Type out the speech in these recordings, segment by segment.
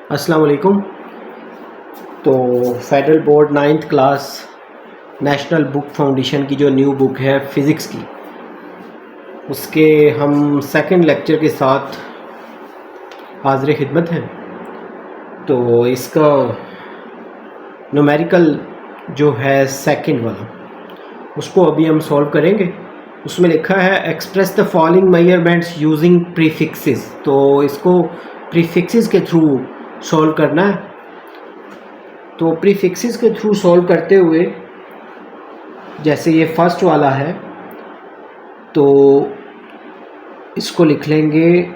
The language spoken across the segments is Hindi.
अस्सलाम वालेकुम। तो federal board 9th class national book foundation की जो न्यू बुक है फ़िज़िक्स की, उसके हम सेकंड लेक्चर के साथ हाज़िर खिदमत हैं। तो इसका न्यूमेरिकल जो है सेकंड वाला, उसको अभी हम सॉल्व करेंगे। उसमें लिखा है express the following measurements using prefixes. तो इसको प्रीफिक्सेस के थ्रू सॉल्व करना है। तो प्रीफिक्सेस के थ्रू सॉल्व करते हुए, जैसे ये फर्स्ट वाला है तो इसको लिख लेंगे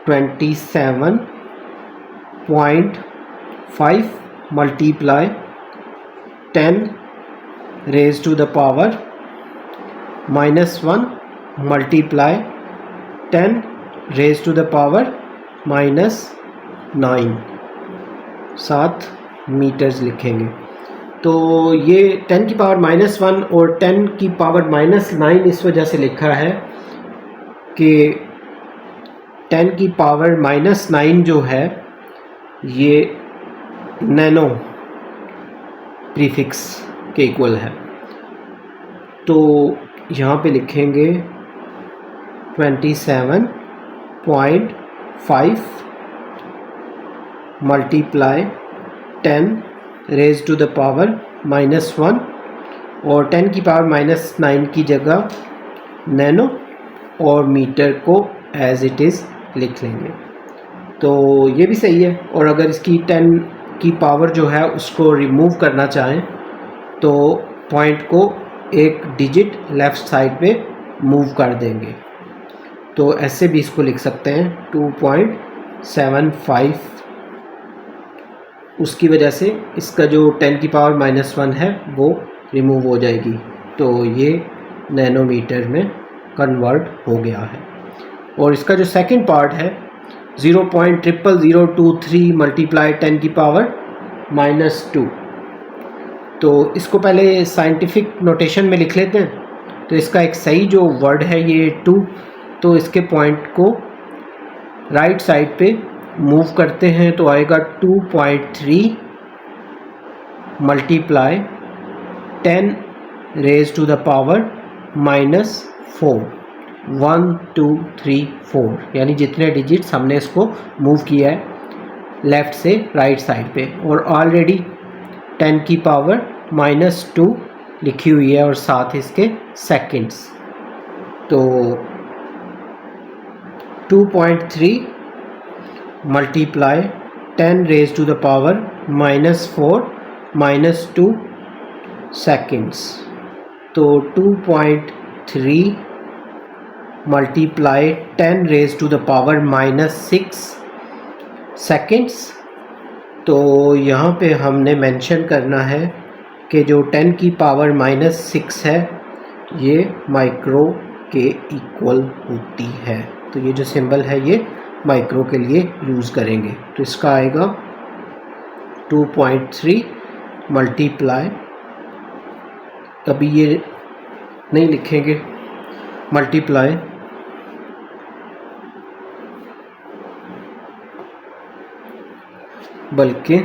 27.5 multiply 10 raise to the power -1 multiply 10 raise to the power -9 7 metres लिखेंगे। तो ये 10 की पावर -1 और 10 की पावर -9 इस वजह से लिखा है कि 10 की पावर -9 जो है ये नैनो प्रीफिक्स के इक्वल है। तो यहाँ पे लिखेंगे 27.5 multiply 10 raise to the power -1 और 10 की पावर -9 की जगह नैनो और मीटर को एज इट इज़ लिख लेंगे। तो ये भी सही है। और अगर इसकी 10 की पावर जो है उसको रिमूव करना चाहें तो पॉइंट को एक डिजिट लेफ़्ट साइड पे मूव कर देंगे। तो ऐसे भी इसको लिख सकते हैं 2.75। उसकी वजह से इसका जो 10 की पावर -1 है वो रिमूव हो जाएगी। तो ये नैनोमीटर में कन्वर्ट हो गया है। और इसका जो सेकंड पार्ट है 0.00023 मल्टीप्लाई 10 की पावर -2। तो इसको पहले साइंटिफिक नोटेशन में लिख लेते हैं। तो इसका एक सही जो वर्ड है ये 2। तो इसके पॉइंट को राइट साइड पे मूव करते हैं तो आएगा 2.3 multiply 10 raise to the power -4 1 2 3 4, यानी जितने डिजिट्स हमने इसको मूव किया है लेफ़्ट से राइट साइड पे। और ऑलरेडी 10 की पावर -2 लिखी हुई है और साथ इसके सेकंड्स। तो 2.3 multiply 10 raise to the power -4 -2 seconds. तो 2.3 multiply 10 raise to the power -6 seconds. तो यहाँ पे हमने मेंशन करना है कि जो 10 की पावर -6 है ये माइक्रो के इक्वल होती है। तो ये जो सिंबल है ये माइक्रो के लिए यूज़ करेंगे। तो इसका आएगा 2.3 मल्टीप्लाई, अभी ये नहीं लिखेंगे मल्टीप्लाई बल्कि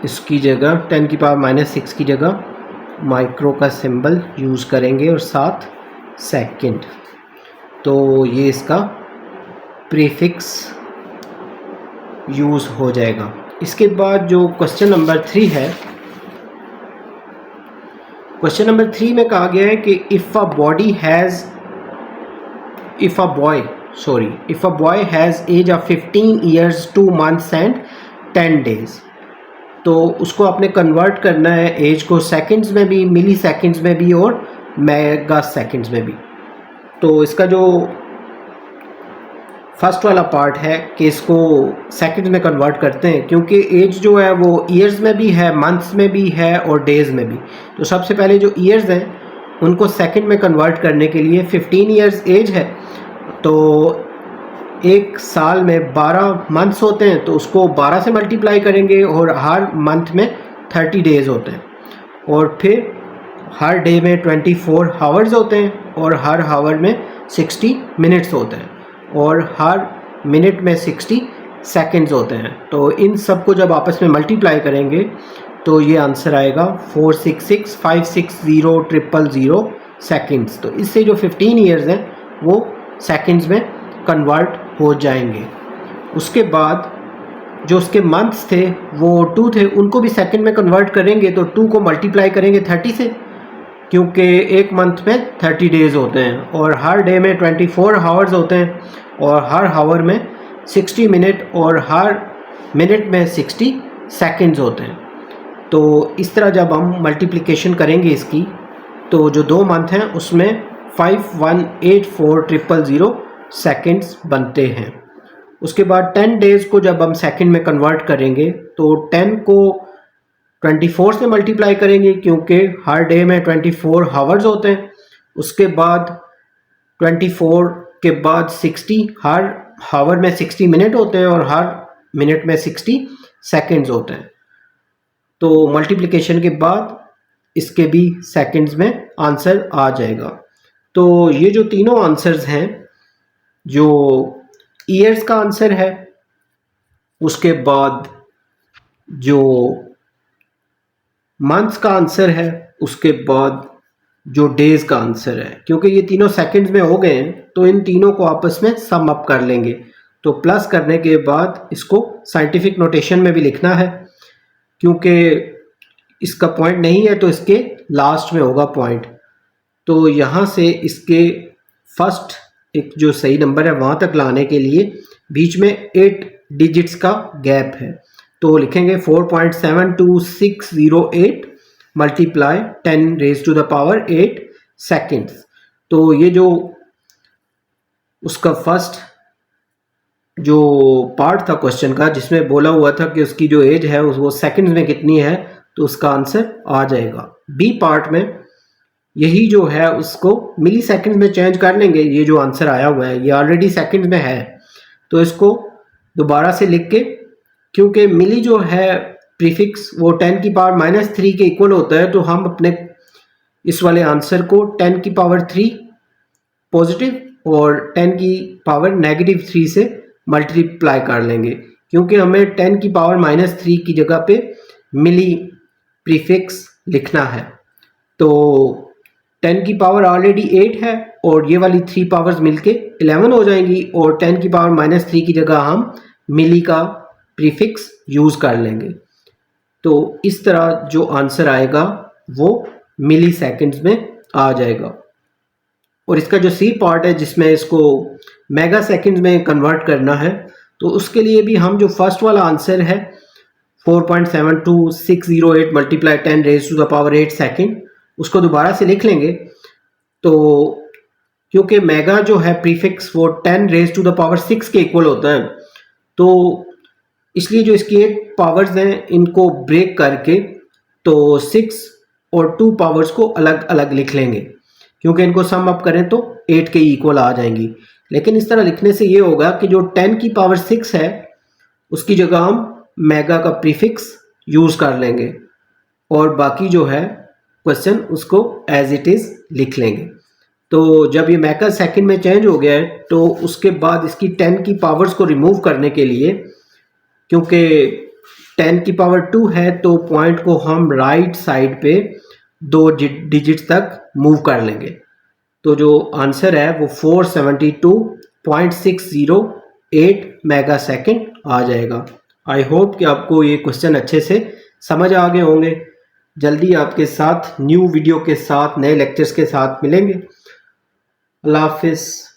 इसकी जगह 10 की पावर -6 की जगह माइक्रो का सिंबल यूज़ करेंगे और साथ सेकंड। तो ये इसका प्रीफिक्स यूज़ हो जाएगा। इसके बाद जो क्वेश्चन नंबर 3 है, क्वेश्चन नंबर 3 में कहा गया है कि if a boy has age of 15 years 2 months and 10 days। तो उसको आपने कन्वर्ट करना है एज को सेकंड्स में भी, मिली सेकंड्स में भी और मेगा सेकंड्स में भी। तो इसका जो फर्स्ट वाला पार्ट है कि इसको सेकंड्स में कन्वर्ट करते हैं, क्योंकि एज जो है वो ईयर्स में भी है, मंथ्स में भी है और डेज़ में भी। तो सबसे पहले जो ईयर्स हैं उनको सेकंड में कन्वर्ट करने के लिए 15 years एज है तो एक साल में 12 मंथ्स होते हैं, तो उसको 12 से मल्टीप्लाई करेंगे और हर मंथ में 30 डेज़ होते हैं। और फिर हर डे में 24 आवर्स होते हैं और हर आवर में 60 मिनट्स होते हैं और हर मिनट में 60 सेकंड्स होते हैं। तो इन सब को जब आपस में मल्टीप्लाई करेंगे तो ये आंसर आएगा 466560000 सेकंड्स। तो इससे जो 15 ईयर्स हैं वो सेकंड्स में कन्वर्ट हो जाएंगे। उसके बाद जो उसके मंथ्स थे वो 2 थे, उनको भी सेकंड में कन्वर्ट करेंगे तो 2 को मल्टीप्लाई करेंगे 30 से, क्योंकि एक मंथ में 30 डेज़ होते हैं और हर डे में 24 आवर्स होते हैं और हर आवर में 60 मिनट और हर मिनट में 60 सेकंड्स होते हैं। तो इस तरह जब हम मल्टीप्लिकेशन करेंगे इसकी, तो जो 2 मंथ हैं उसमें 5184000 सेकंड्स बनते हैं। उसके बाद 10 डेज़ को जब हम सेकंड में कन्वर्ट करेंगे तो 10 को 24 से मल्टीप्लाई करेंगे, क्योंकि हर डे में 24 आवर्स होते हैं। उसके बाद 24 के बाद 60, हर आवर में 60 मिनट होते हैं और हर मिनट में 60 सेकंड्स होते हैं। तो मल्टीप्लिकेशन के बाद इसके भी सेकंड्स में आंसर आ जाएगा। तो ये जो तीनों आंसर्स हैं, जो ईयर्स का आंसर है, उसके बाद जो मंथ्स का आंसर है, उसके बाद जो डेज़ का आंसर है, क्योंकि ये तीनों सेकंड्स में हो गए हैं तो इन तीनों को आपस में सम अप कर लेंगे। तो प्लस करने के बाद इसको साइंटिफिक नोटेशन में भी लिखना है, क्योंकि इसका पॉइंट नहीं है तो इसके लास्ट में होगा पॉइंट। तो यहाँ से इसके फर्स्ट एक जो सही नंबर है वहाँ तक लाने के लिए बीच में 8 डिजिट्स का गैप है। तो लिखेंगे 4.72608 multiply 10 raise to the power 8 seconds. तो ये जो उसका फर्स्ट जो पार्ट था क्वेश्चन का, जिसमें बोला हुआ था कि उसकी जो एज है वो सेकंड्स में कितनी है, तो उसका आंसर आ जाएगा। बी पार्ट में यही जो है उसको मिली सेकेंड में चेंज कर लेंगे। ये जो आंसर आया हुआ है ये ऑलरेडी सेकंड में है, तो इसको दोबारा से लिख के, क्योंकि मिली जो है प्रीफिक्स वो 10 की पावर -3 के इक्वल होता है, तो हम अपने इस वाले आंसर को 10 की पावर 3 पॉजिटिव और 10 की पावर -3 से मल्टीप्लाई कर लेंगे, क्योंकि हमें 10 की पावर -3 की जगह पे मिली प्रीफिक्स लिखना है। तो 10 की पावर ऑलरेडी 8 है और ये वाली 3 पावर्स मिलके 11 हो जाएंगी और 10 की पावर -3 की जगह हम मिली का प्रीफिक्स यूज़ कर लेंगे। तो इस तरह जो आंसर आएगा वो मिली सेकेंड्स में आ जाएगा। और इसका जो सी पार्ट है जिसमें इसको मेगा सेकेंड्स में कन्वर्ट करना है, तो उसके लिए भी हम जो फर्स्ट वाला आंसर है 4.72608 multiply 10 raise to the power 8 second, उसको दोबारा से लिख लेंगे। तो क्योंकि मेगा जो है प्रीफिक्स वो 10 रेज टू द पावर 6 के इक्वल होता है, तो इसलिए जो इसकी 8 पावर्स हैं इनको ब्रेक करके तो 6 और 2 पावर्स को अलग अलग लिख लेंगे, क्योंकि इनको सम अप करें तो 8 के इक्वल आ जाएंगी। लेकिन इस तरह लिखने से ये होगा कि जो 10 की पावर 6 है उसकी जगह हम मेगा का प्रीफिक्स यूज़ कर लेंगे और बाकी जो है क्वेश्चन उसको एज इट इज़ लिख लेंगे। तो जब ये मेगा सेकंड में चेंज हो गया है तो उसके बाद इसकी 10 की पावर्स को रिमूव करने के लिए, क्योंकि 10 की पावर 2 है तो पॉइंट को हम राइट साइड पे 2 डिजिट्स तक मूव कर लेंगे। तो जो आंसर है वो 472.608 मेगा सेकेंड आ जाएगा। आई होप कि आपको ये क्वेश्चन अच्छे से समझ आ गए होंगे। जल्दी आपके साथ न्यू वीडियो के साथ नए लेक्चर्स के साथ मिलेंगे। अल्लाह हाफिज़।